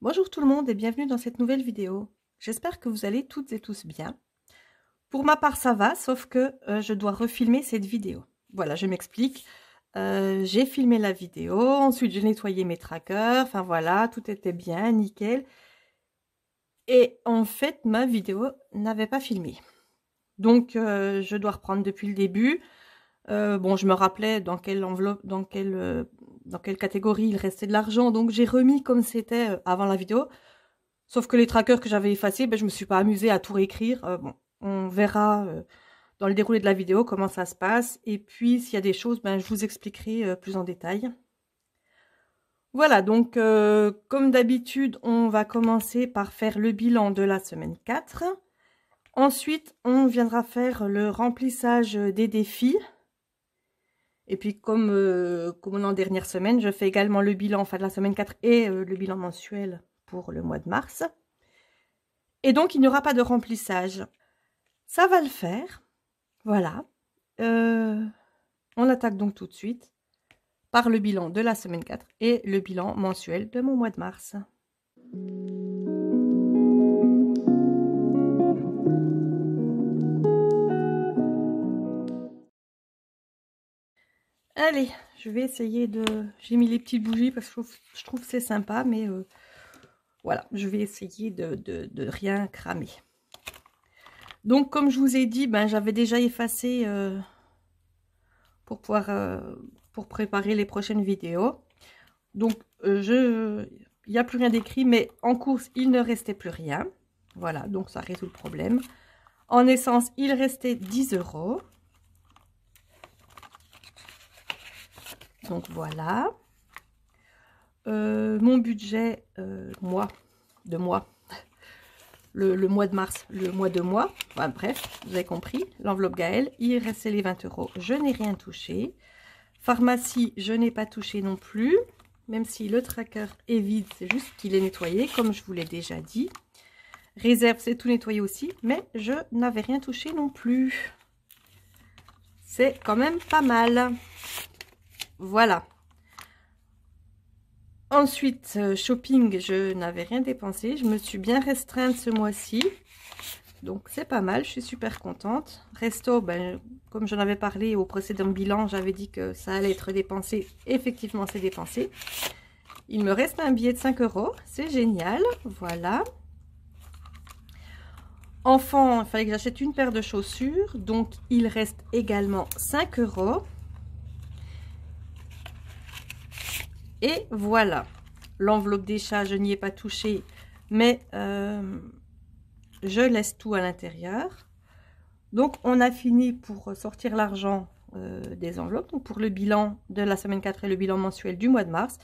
Bonjour tout le monde et bienvenue dans cette nouvelle vidéo. J'espère que vous allez toutes et tous bien. Pour ma part ça va, sauf que je dois refilmer cette vidéo. Voilà, je m'explique. J'ai filmé la vidéo, ensuite j'ai nettoyé mes trackers, enfin voilà, tout était bien, nickel. Et en fait, ma vidéo n'avait pas filmé. Donc je dois reprendre depuis le début. Bon, je me rappelais dans quelle enveloppe, dans quelle catégorie il restait de l'argent, donc j'ai remis comme c'était avant la vidéo. Sauf que les trackers que j'avais effacés, ben, je me suis pas amusée à tout réécrire. Bon, on verra dans le déroulé de la vidéo comment ça se passe. Et puis, s'il y a des choses, ben, je vous expliquerai plus en détail. Voilà, donc comme d'habitude, on va commencer par faire le bilan de la semaine 4. Ensuite, on viendra faire le remplissage des défis. Et puis, comme en dernière semaine, je fais également le bilan de la semaine 4 et le bilan mensuel pour le mois de mars. Et donc, il n'y aura pas de remplissage. Ça va le faire. Voilà. On attaque donc tout de suite par le bilan de la semaine 4 et le bilan mensuel de mon mois de mars. Allez, je vais essayer de... J'ai mis les petites bougies parce que je trouve que c'est sympa, mais voilà, je vais essayer de rien cramer. Donc, comme je vous ai dit, ben, j'avais déjà effacé pour préparer les prochaines vidéos. Donc, il n'y a plus rien d'écrit, mais en course, il ne restait plus rien. Voilà, donc ça résout le problème. En essence, il restait 10 €. Donc, voilà. Mon budget, le mois de mars, le mois de mois. Enfin, bref, vous avez compris. L'enveloppe Gaël, il restait les 20 €. Je n'ai rien touché. Pharmacie, je n'ai pas touché non plus. Même si le tracker est vide, c'est juste qu'il est nettoyé, comme je vous l'ai déjà dit. Réserve, c'est tout nettoyé aussi, mais je n'avais rien touché non plus. C'est quand même pas mal. Voilà. Ensuite, shopping, je n'avais rien dépensé. Je me suis bien restreinte ce mois-ci. Donc, c'est pas mal. Je suis super contente. Resto, ben, comme j'en avais parlé au précédent bilan, j'avais dit que ça allait être dépensé. Effectivement, c'est dépensé. Il me reste un billet de 5 €. C'est génial. Voilà. Enfant, il fallait que j'achète une paire de chaussures. Donc, il reste également 5 €. Et voilà. L'enveloppe des chats, je n'y ai pas touché. Mais je laisse tout à l'intérieur. Donc, on a fini pour sortir l'argent des enveloppes. Donc, pour le bilan de la semaine 4 et le bilan mensuel du mois de mars.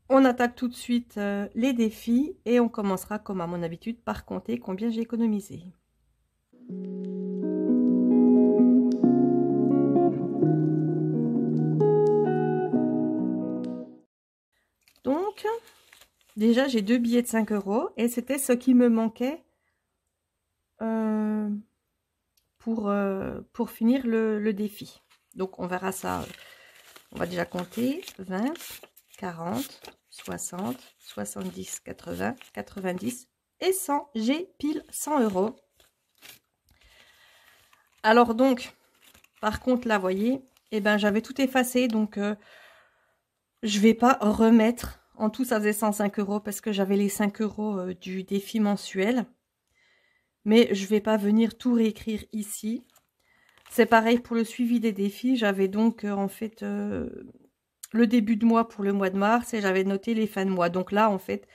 On attaque tout de suite les défis et on commencera, comme à mon habitude, par compter combien j'ai économisé. Donc, déjà, j'ai 2 billets de 5 € et c'était ce qui me manquait pour finir le défi. Donc, on verra ça. On va déjà compter 20, 40, 60, 70, 80, 90 et 100. J'ai pile 100 €. Alors donc, par contre, là, vous voyez, eh ben, j'avais tout effacé. Donc, je vais pas remettre. En tout, ça faisait 105 € parce que j'avais les 5 € du défi mensuel. Mais je vais pas venir tout réécrire ici. C'est pareil pour le suivi des défis. J'avais donc en fait le début de mois pour le mois de mars et j'avais noté les fins de mois. Donc là, en fait,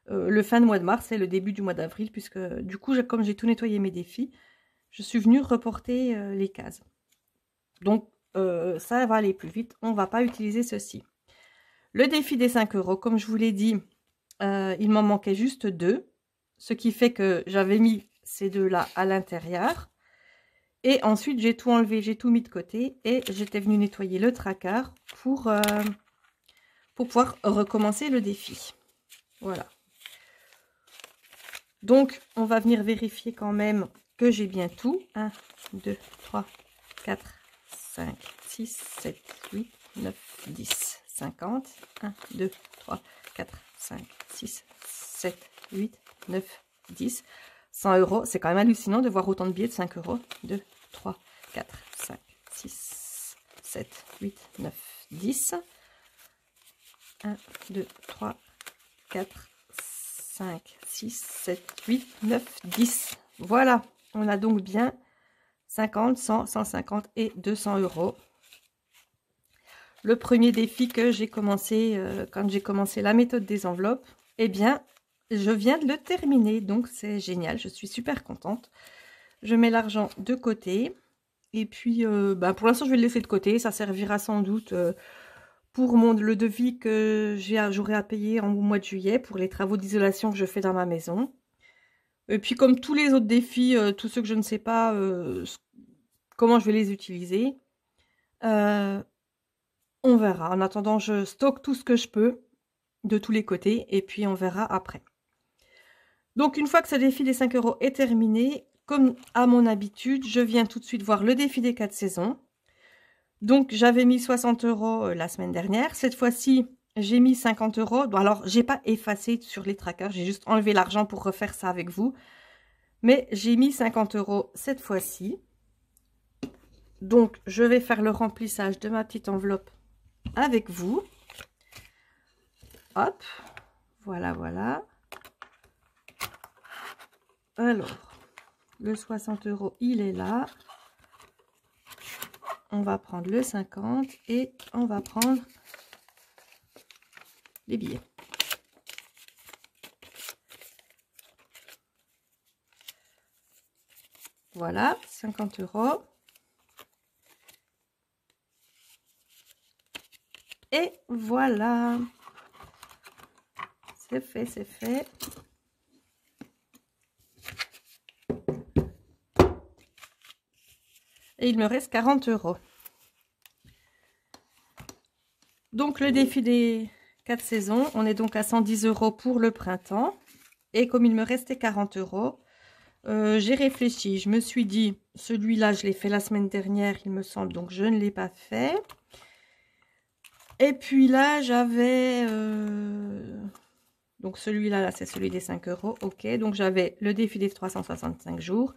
le fin de mois de mars, c'est le début du mois d'avril puisque du coup, comme j'ai tout nettoyé mes défis, je suis venue reporter les cases. Donc, ça va aller plus vite. On ne va pas utiliser ceci. Le défi des 5 €, comme je vous l'ai dit, il m'en manquait juste 2. Ce qui fait que j'avais mis ces deux-là à l'intérieur. Et ensuite, j'ai tout enlevé, j'ai tout mis de côté. Et j'étais venue nettoyer le tracker pour pouvoir recommencer le défi. Voilà. Donc, on va venir vérifier quand même que j'ai bien tout. 1, 2, 3, 4, 5, 6, 7, 8, 9, 10, 50. 1, 2, 3, 4, 5, 6, 200 €. C'est quand même hallucinant de voir autant de billets de 5 €. 2, 3, 4, 5, 6, 7, 8, 9, 10. 1, 2, 3, 4, 5, 6, 7, 8, 9, 10. Voilà, on a donc bien 50, 100, 150 et 200 €. Le premier défi que j'ai commencé quand j'ai commencé la méthode des enveloppes, eh bien, je viens de le terminer. Donc, c'est génial. Je suis super contente. Je mets l'argent de côté. Et puis, pour l'instant, je vais le laisser de côté. Ça servira sans doute pour le devis que j'aurai à payer au mois de juillet pour les travaux d'isolation que je fais dans ma maison. Et puis, comme tous les autres défis, tous ceux que je ne sais pas comment je vais les utiliser, on verra. En attendant, je stocke tout ce que je peux de tous les côtés et puis on verra après. Donc, une fois que ce défi des 5 € est terminé, comme à mon habitude, je viens tout de suite voir le défi des 4 saisons. Donc, j'avais mis 60 € la semaine dernière. Cette fois-ci, j'ai mis 50 €. Bon, alors, j'ai pas effacé sur les trackers. J'ai juste enlevé l'argent pour refaire ça avec vous. Mais j'ai mis 50 € cette fois-ci. Donc, je vais faire le remplissage de ma petite enveloppe avec vous. Hop. Voilà, voilà. Alors, le 60 €, il est là. On va prendre le 50 et on va prendre les billets. Voilà, 50 €. Et voilà. C'est fait, c'est fait. Et il me reste 40 €. Donc, le défi des 4 saisons, on est donc à 110 € pour le printemps. Et comme il me restait 40 €, j'ai réfléchi. Je me suis dit, celui-là, je l'ai fait la semaine dernière, il me semble, donc je ne l'ai pas fait. Et puis là, j'avais... donc celui-là, là, c'est celui des 5 €. Ok, donc j'avais le défi des 365 jours,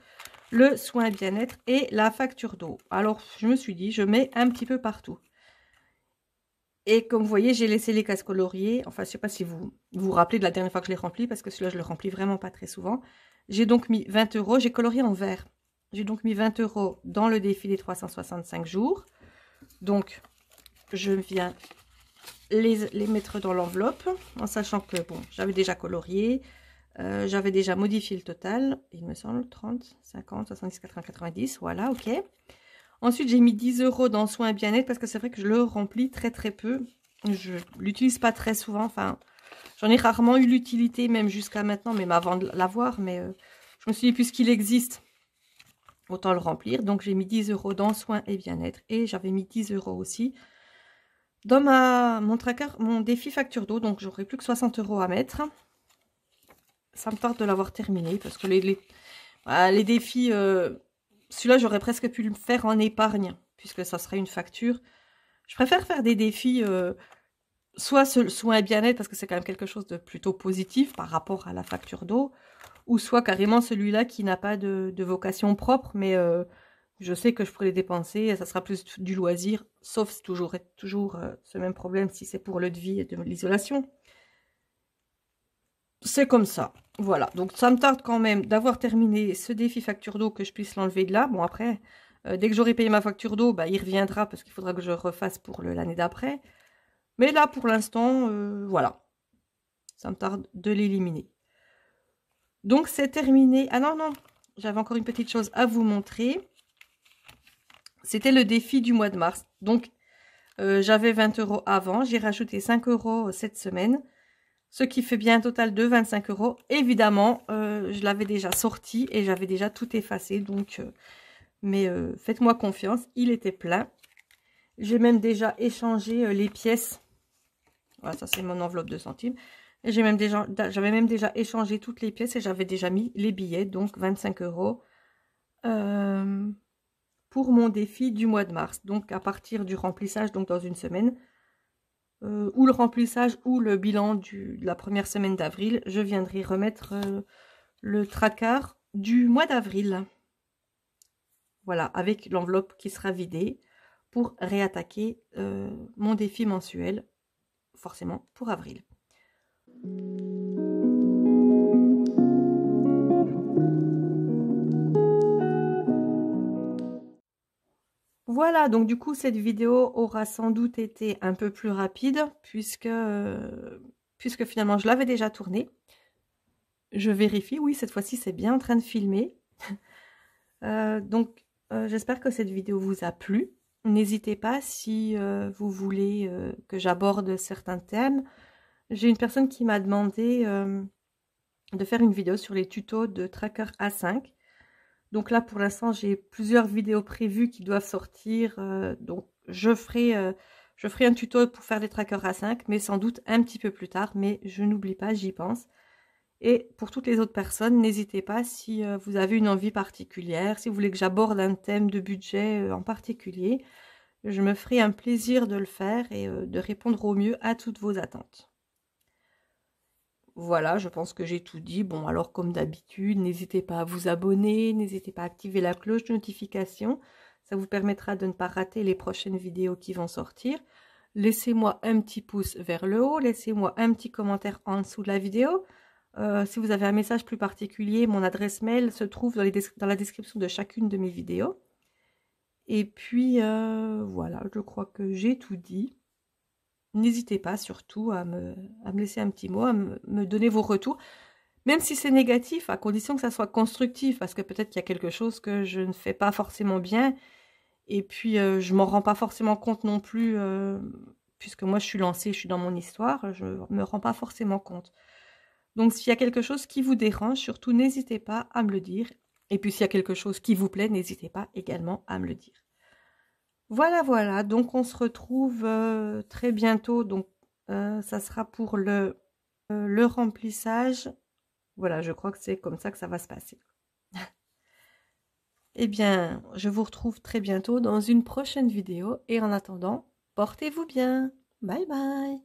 le soin bien-être et la facture d'eau. Alors, je me suis dit, je mets un petit peu partout. Et comme vous voyez, j'ai laissé les cases coloriées. Enfin, je ne sais pas si vous vous rappelez de la dernière fois que je l'ai rempli, parce que celui-là, je le remplis vraiment pas très souvent. J'ai donc mis 20 €. J'ai colorié en vert. J'ai donc mis 20 € dans le défi des 365 jours. Donc, je viens les mettre dans l'enveloppe, en sachant que, bon, j'avais déjà colorié. J'avais déjà modifié le total. Il me semble 30, 50, 70, 80, 90. Voilà, ok. Ensuite, j'ai mis 10 € dans soins bien-être parce que c'est vrai que je le remplis très très peu. Je l'utilise pas très souvent. Enfin, j'en ai rarement eu l'utilité, même jusqu'à maintenant, même avant de l'avoir. Mais je me suis dit, puisqu'il existe, autant le remplir. Donc, j'ai mis 10 € dans soins et bien-être. Et j'avais mis 10 € aussi dans mon tracker, mon défi facture d'eau. Donc, j'aurai plus que 60 € à mettre. Ça me tarde de l'avoir terminé parce que les défis... celui-là, j'aurais presque pu le faire en épargne, puisque ça serait une facture. Je préfère faire des défis, soit soin et bien-être, parce que c'est quand même quelque chose de plutôt positif par rapport à la facture d'eau, ou soit carrément celui-là qui n'a pas de vocation propre, mais je sais que je pourrais les dépenser, et ça sera plus du loisir, sauf toujours ce même problème si c'est pour le devis et de l'isolation. C'est comme ça. Voilà, donc ça me tarde quand même d'avoir terminé ce défi facture d'eau, que je puisse l'enlever de là. Bon, après, dès que j'aurai payé ma facture d'eau, il reviendra parce qu'il faudra que je refasse pour l'année d'après. Mais là, pour l'instant, voilà. Ça me tarde de l'éliminer. Donc, c'est terminé. Ah non, non, j'avais encore une petite chose à vous montrer. C'était le défi du mois de mars. Donc, j'avais 20 € avant. J'ai rajouté 5 € cette semaine. Ce qui fait bien un total de 25 €. Évidemment, je l'avais déjà sorti et j'avais déjà tout effacé. Donc, mais faites-moi confiance, il était plein. J'ai même déjà échangé les pièces. Voilà, ça c'est mon enveloppe de centimes. Et j'avais même déjà échangé toutes les pièces et j'avais déjà mis les billets. Donc 25 € pour mon défi du mois de mars. Donc à partir du remplissage, donc dans une semaine. Ou le remplissage ou le bilan de la première semaine d'avril, je viendrai remettre le tracker du mois d'avril. Voilà, avec l'enveloppe qui sera vidée pour réattaquer mon défi mensuel, forcément pour avril. Voilà, donc du coup, cette vidéo aura sans doute été un peu plus rapide puisque finalement, je l'avais déjà tournée. Je vérifie, oui, cette fois-ci, c'est bien en train de filmer. J'espère que cette vidéo vous a plu. N'hésitez pas si vous voulez que j'aborde certains thèmes. J'ai une personne qui m'a demandé de faire une vidéo sur les tutos de Tracker A5. Donc là, pour l'instant, j'ai plusieurs vidéos prévues qui doivent sortir. Donc, je ferai un tuto pour faire les trackers A5, mais sans doute un petit peu plus tard. Mais je n'oublie pas, j'y pense. Et pour toutes les autres personnes, n'hésitez pas si vous avez une envie particulière, si vous voulez que j'aborde un thème de budget en particulier, je me ferai un plaisir de le faire et de répondre au mieux à toutes vos attentes. Voilà, je pense que j'ai tout dit. Bon, alors comme d'habitude, n'hésitez pas à vous abonner, n'hésitez pas à activer la cloche de notification. Ça vous permettra de ne pas rater les prochaines vidéos qui vont sortir. Laissez-moi un petit pouce vers le haut, laissez-moi un petit commentaire en dessous de la vidéo. Si vous avez un message plus particulier, mon adresse mail se trouve dans la description de chacune de mes vidéos. Et puis, voilà, je crois que j'ai tout dit. N'hésitez pas surtout à me laisser un petit mot, à me donner vos retours. Même si c'est négatif, à condition que ça soit constructif, parce que peut-être qu'il y a quelque chose que je ne fais pas forcément bien. Et puis, je m'en rends pas forcément compte non plus, puisque moi, je suis lancée, je suis dans mon histoire, je me rends pas forcément compte. Donc, s'il y a quelque chose qui vous dérange, surtout, n'hésitez pas à me le dire. Et puis, s'il y a quelque chose qui vous plaît, n'hésitez pas également à me le dire. Voilà, voilà. Donc, on se retrouve très bientôt. Donc, ça sera pour le remplissage. Voilà, je crois que c'est comme ça que ça va se passer. Eh bien, je vous retrouve très bientôt dans une prochaine vidéo. Et en attendant, portez-vous bien. Bye bye.